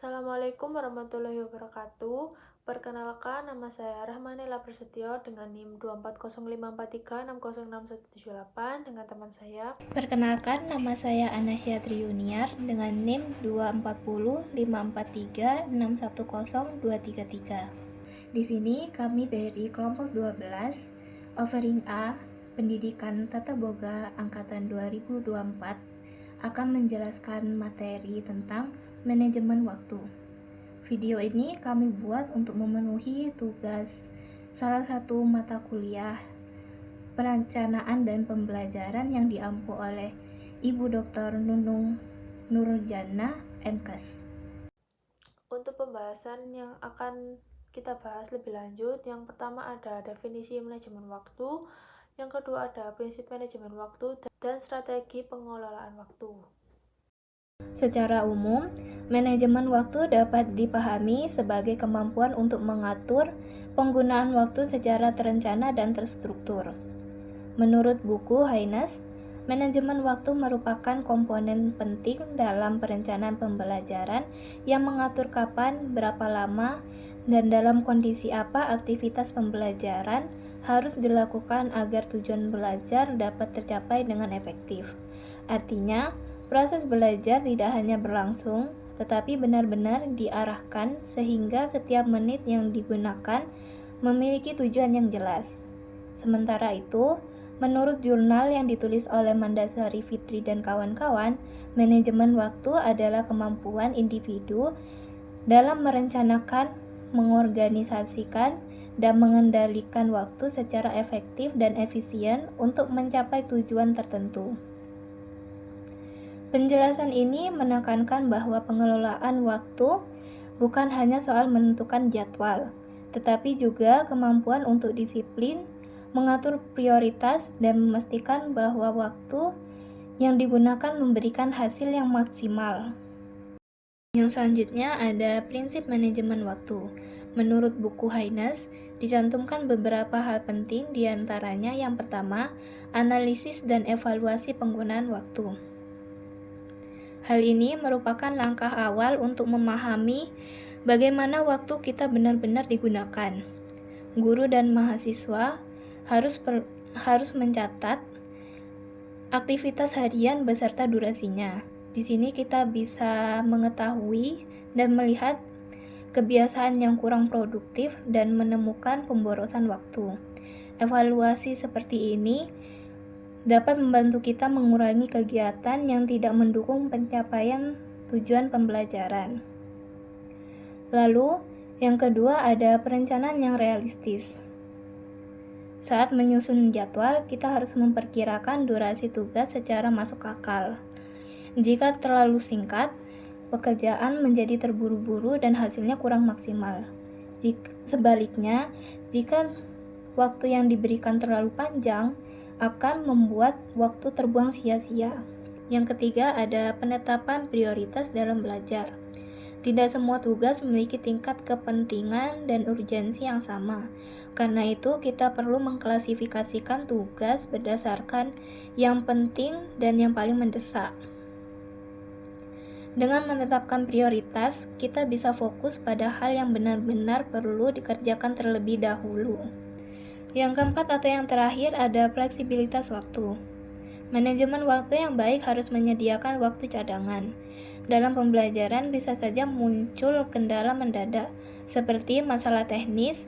Assalamualaikum warahmatullahi wabarakatuh. Perkenalkan, nama saya Rahmanela Prasetyo dengan NIM 24054360678 dengan teman saya. Perkenalkan, nama saya Anasya Triyuniar dengan NIM 2405436102333. Di sini kami dari kelompok 12, offering A, Pendidikan Tata Boga Angkatan 2024, akan menjelaskan materi tentang manajemen waktu. Video ini kami buat untuk memenuhi tugas salah satu mata kuliah perencanaan dan pembelajaran yang diampu oleh Ibu Dr. Nunung Nurjana, MKes. Untuk pembahasan yang akan kita bahas lebih lanjut, yang pertama ada definisi manajemen waktu, yang kedua ada prinsip manajemen waktu, dan strategi pengelolaan waktu. Secara umum, manajemen waktu dapat dipahami sebagai kemampuan untuk mengatur penggunaan waktu secara terencana dan terstruktur. Menurut buku Haines, manajemen waktu merupakan komponen penting dalam perencanaan pembelajaran yang mengatur kapan, berapa lama, dan dalam kondisi apa aktivitas pembelajaran harus dilakukan agar tujuan belajar dapat tercapai dengan efektif. Artinya, proses belajar tidak hanya berlangsung, tetapi benar-benar diarahkan sehingga setiap menit yang digunakan memiliki tujuan yang jelas. Sementara itu, menurut jurnal yang ditulis oleh Mandasari Fitri dan kawan-kawan, manajemen waktu adalah kemampuan individu dalam merencanakan, mengorganisasikan, dan mengendalikan waktu secara efektif dan efisien untuk mencapai tujuan tertentu. Penjelasan ini menekankan bahwa pengelolaan waktu bukan hanya soal menentukan jadwal, tetapi juga kemampuan untuk disiplin, mengatur prioritas, dan memastikan bahwa waktu yang digunakan memberikan hasil yang maksimal. Yang selanjutnya ada prinsip manajemen waktu. Menurut buku Haines, dicantumkan beberapa hal penting, diantaranya yang pertama, analisis dan evaluasi penggunaan waktu. Hal ini merupakan langkah awal untuk memahami bagaimana waktu kita benar-benar digunakan. Guru dan mahasiswa harus mencatat aktivitas harian beserta durasinya. Di sini kita bisa mengetahui dan melihat kebiasaan yang kurang produktif dan menemukan pemborosan waktu. Evaluasi seperti ini dapat membantu kita mengurangi kegiatan yang tidak mendukung pencapaian tujuan pembelajaran. Lalu, yang kedua ada perencanaan yang realistis. Saat menyusun jadwal, kita harus memperkirakan durasi tugas secara masuk akal. Jika terlalu singkat, pekerjaan menjadi terburu-buru dan hasilnya kurang maksimal. Sebaliknya, jika waktu yang diberikan terlalu panjang, akan membuat waktu terbuang sia-sia. Yang ketiga ada penetapan prioritas dalam belajar. Tidak semua tugas memiliki tingkat kepentingan dan urgensi yang sama. Karena itu, kita perlu mengklasifikasikan tugas berdasarkan yang penting dan yang paling mendesak. Dengan menetapkan prioritas, kita bisa fokus pada hal yang benar-benar perlu dikerjakan terlebih dahulu. Yang keempat atau yang terakhir ada fleksibilitas waktu. Manajemen waktu yang baik harus menyediakan waktu cadangan. Dalam pembelajaran bisa saja muncul kendala mendadak, seperti masalah teknis,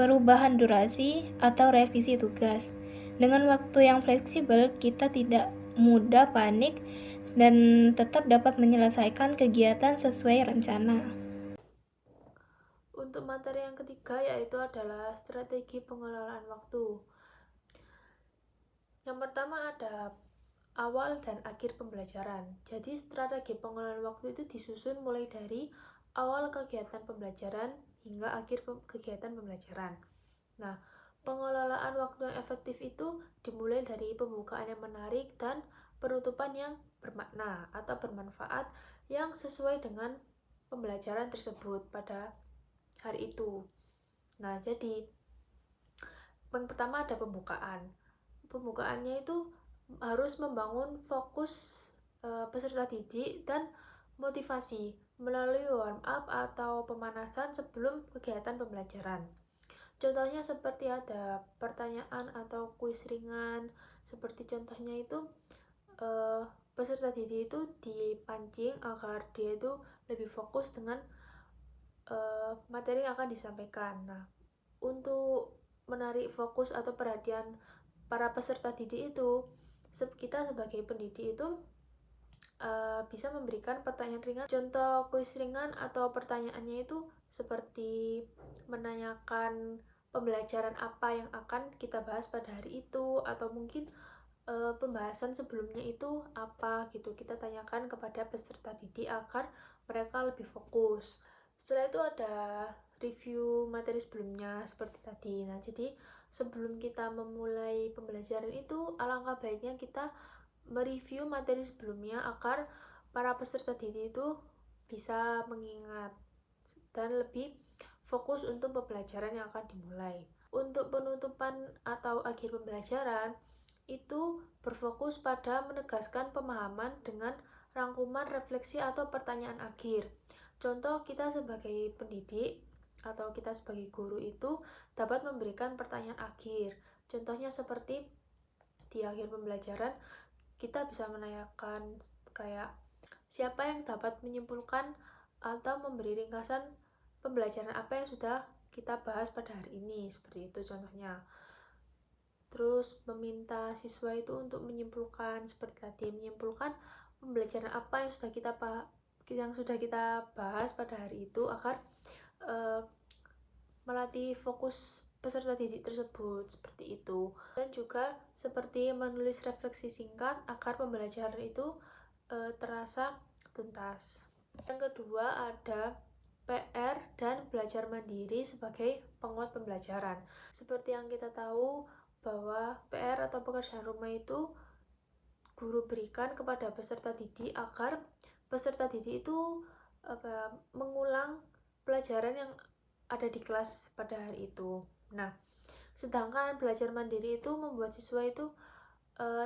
perubahan durasi, atau revisi tugas. Dengan waktu yang fleksibel, kita tidak mudah panik dan tetap dapat menyelesaikan kegiatan sesuai rencana. Untuk materi yang ketiga yaitu adalah strategi pengelolaan waktu. Yang pertama ada awal dan akhir pembelajaran. Jadi strategi pengelolaan waktu itu disusun mulai dari awal kegiatan pembelajaran hingga akhir kegiatan pembelajaran. Nah, pengelolaan waktu yang efektif itu dimulai dari pembukaan yang menarik dan penutupan yang bermakna atau bermanfaat yang sesuai dengan pembelajaran tersebut pada hari itu. Nah, jadi yang pertama ada pembukaan. Pembukaannya itu harus membangun fokus peserta didik dan motivasi melalui warm up atau pemanasan sebelum kegiatan pembelajaran. Contohnya seperti ada pertanyaan atau kuis ringan, seperti contohnya itu peserta didik itu dipancing agar dia itu lebih fokus dengan materi yang akan disampaikan. Nah, untuk menarik fokus atau perhatian para peserta didik itu, kita sebagai pendidik itu bisa memberikan pertanyaan ringan. Contoh kuis ringan atau pertanyaannya itu seperti menanyakan pembelajaran apa yang akan kita bahas pada hari itu, atau mungkin pembahasan sebelumnya itu apa gitu, kita tanyakan kepada peserta didik agar mereka lebih fokus. Setelah itu ada review materi sebelumnya seperti tadi. Nah, jadi sebelum kita memulai pembelajaran itu, alangkah baiknya kita mereview materi sebelumnya agar para peserta didik itu bisa mengingat dan lebih fokus untuk pembelajaran yang akan dimulai. Untuk penutupan atau akhir pembelajaran itu berfokus pada menegaskan pemahaman dengan rangkuman refleksi atau pertanyaan akhir. Contoh, kita sebagai pendidik atau kita sebagai guru itu dapat memberikan pertanyaan akhir. Contohnya seperti di akhir pembelajaran kita bisa menanyakan kayak, siapa yang dapat menyimpulkan atau memberi ringkasan pembelajaran apa yang sudah kita bahas pada hari ini, seperti itu contohnya. Terus meminta siswa itu untuk menyimpulkan seperti tadi, menyimpulkan pembelajaran apa yang sudah kita bahas pada hari itu agar melatih fokus peserta didik tersebut, seperti itu. Dan juga seperti menulis refleksi singkat agar pembelajaran itu terasa tuntas. Yang kedua ada PR dan belajar mandiri sebagai penguat pembelajaran. Seperti yang kita tahu bahwa PR atau pekerjaan rumah itu guru berikan kepada peserta didik agar peserta didik itu mengulang pelajaran yang ada di kelas pada hari itu. Nah, sedangkan belajar mandiri itu membuat siswa itu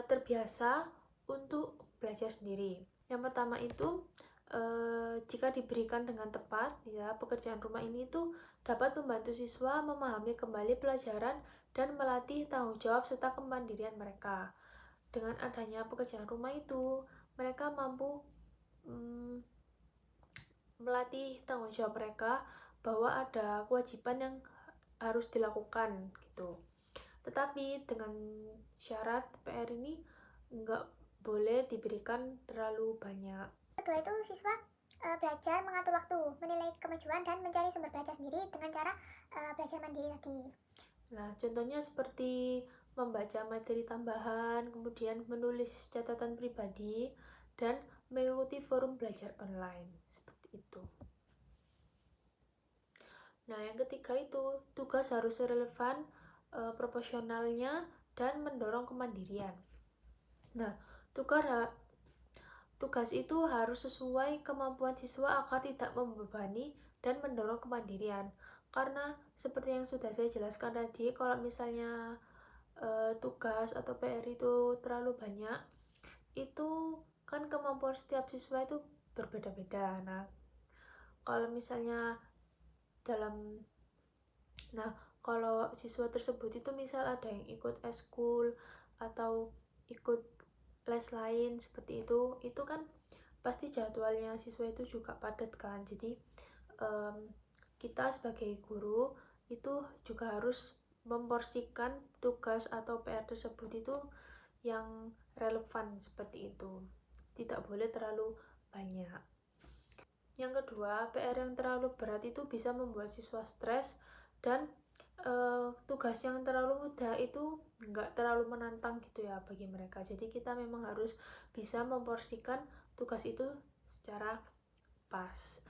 terbiasa untuk belajar sendiri. Yang pertama itu jika diberikan dengan tepat, ya, pekerjaan rumah ini itu dapat membantu siswa memahami kembali pelajaran dan melatih tanggung jawab serta kemandirian mereka. Dengan adanya pekerjaan rumah itu, mereka mampu melatih tanggung jawab mereka bahwa ada kewajiban yang harus dilakukan gitu. Tetapi dengan syarat PR ini nggak boleh diberikan terlalu banyak. Kedua itu siswa belajar mengatur waktu, menilai kemajuan, dan mencari sumber belajar sendiri dengan cara belajar mandiri tadi. Nah, contohnya seperti membaca materi tambahan, kemudian menulis catatan pribadi, dan mengikuti forum belajar online, seperti itu. Nah, yang ketiga itu tugas harus relevan, proporsionalnya, dan mendorong kemandirian. Nah, tugas itu harus sesuai kemampuan siswa agar tidak membebani dan mendorong kemandirian. Karena seperti yang sudah saya jelaskan tadi, kalau misalnya tugas atau PR itu terlalu banyak, itu kan kemampuan setiap siswa itu berbeda-beda. Nah, kalau misalnya kalau siswa tersebut itu misal ada yang ikut eskul atau ikut les lain seperti itu kan pasti jadwalnya siswa itu juga padat kan. Jadi kita sebagai guru itu juga harus memporsikan tugas atau PR tersebut itu yang relevan, seperti itu. Tidak boleh terlalu banyak. Yang kedua, PR yang terlalu berat itu bisa membuat siswa stres, dan tugas yang terlalu mudah itu nggak terlalu menantang gitu ya bagi mereka. Jadi kita memang harus bisa memporsikan tugas itu secara pas.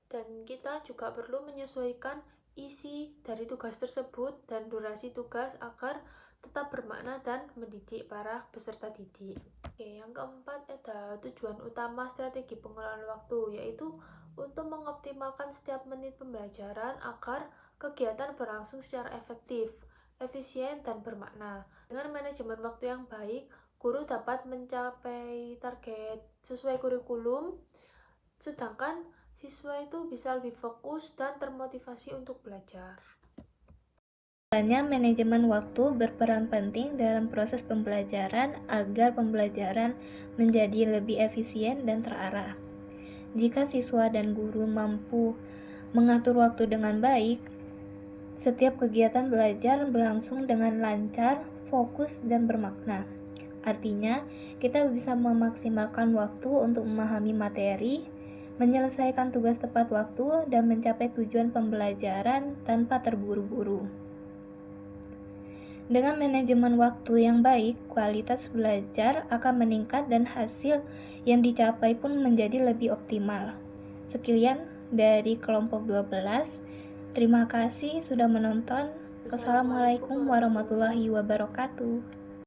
Dan kita juga perlu menyesuaikan isi dari tugas tersebut dan durasi tugas agar tetap bermakna dan mendidik para peserta didik. Oke, yang keempat ada tujuan utama strategi pengelolaan waktu, yaitu untuk mengoptimalkan setiap menit pembelajaran agar kegiatan berlangsung secara efektif, efisien, dan bermakna. Dengan manajemen waktu yang baik, guru dapat mencapai target sesuai kurikulum, Sedangkan siswa itu bisa lebih fokus dan termotivasi untuk belajar. Hanya manajemen waktu berperan penting dalam proses pembelajaran agar pembelajaran menjadi lebih efisien dan terarah. Jika siswa dan guru mampu mengatur waktu dengan baik, setiap kegiatan belajar berlangsung dengan lancar, fokus, dan bermakna. Artinya, kita bisa memaksimalkan waktu untuk memahami materi, menyelesaikan tugas tepat waktu, dan mencapai tujuan pembelajaran tanpa terburu-buru. Dengan manajemen waktu yang baik, kualitas belajar akan meningkat dan hasil yang dicapai pun menjadi lebih optimal. Sekian dari kelompok 12. Terima kasih sudah menonton. Wassalamualaikum warahmatullahi wabarakatuh.